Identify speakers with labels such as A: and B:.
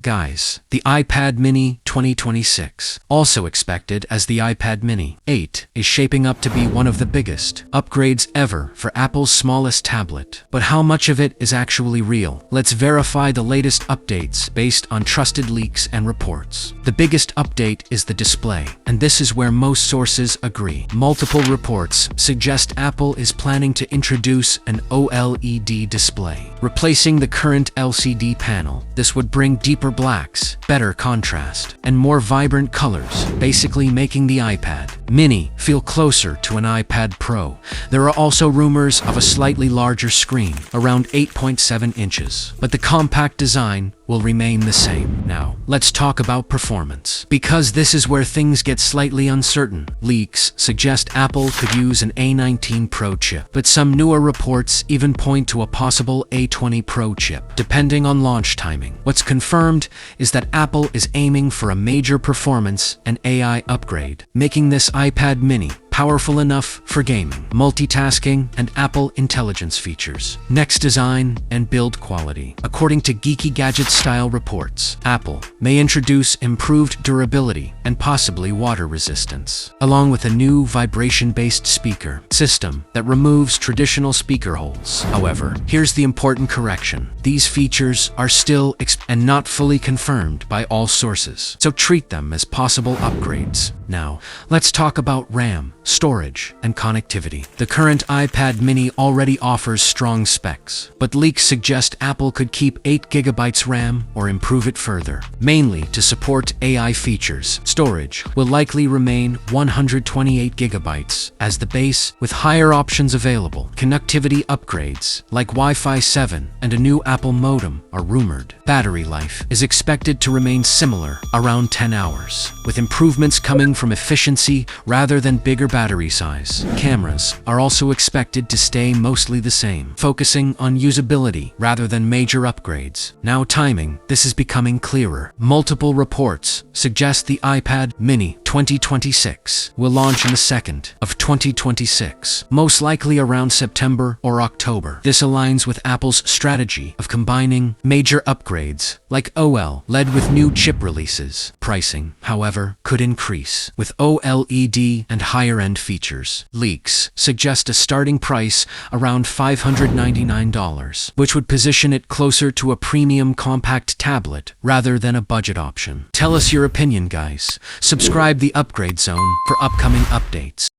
A: Guys, the iPad mini 2026, also expected as the iPad mini 8, is shaping up to be one of the biggest upgrades ever for Apple's smallest tablet. But how much of it is actually real? Let's verify the latest updates based on trusted leaks and reports. The biggest update is the display, and this is where most sources agree. Multiple reports suggest Apple is planning to introduce an OLED display, replacing the current LCD panel. This would bring deeper blacks, better contrast, and more vibrant colors, basically making the iPad mini feel closer to an iPad Pro. There are also rumors of a slightly larger screen, around 8.7 inches, but the compact design will remain the same. Now, let's talk about performance, because this is where things get slightly uncertain. Leaks suggest Apple could use an A19 Pro chip, but some newer reports even point to a possible A20 Pro chip, depending on launch timing. What's confirmed is that Apple is aiming for a major performance and AI upgrade, making this iPad mini powerful enough for gaming, multitasking, and Apple Intelligence features. Next, design and build quality. According to Geeky Gadget-style reports, Apple may introduce improved durability and possibly water resistance, along with a new vibration-based speaker system that removes traditional speaker holes. However, here's the important correction. These features are still and not fully confirmed by all sources, so treat them as possible upgrades. Now, let's talk about RAM, storage, and connectivity. The current iPad mini already offers strong specs, but leaks suggest Apple could keep 8 GB RAM or improve it further, mainly to support AI features. Storage will likely remain 128 GB as the base, with higher options available. Connectivity upgrades, like Wi-Fi 7 and a new Apple modem, are rumored. Battery life is expected to remain similar, around 10 hours, with improvements coming from efficiency rather than bigger battery size. Cameras are also expected to stay mostly the same, focusing on usability rather than major upgrades. Now, timing. This is becoming clearer. Multiple reports suggest the iPad mini 2026 will launch in the second of 2026, most likely around September or October. This aligns with Apple's strategy of combining major upgrades like OLED with new chip releases. Pricing, however, could increase with OLED and higher-end features. Leaks suggest a starting price around $599, which would position it closer to a premium compact tablet rather than a budget option. Tell us your opinion, guys. Subscribe the Upgrade Zone for upcoming updates.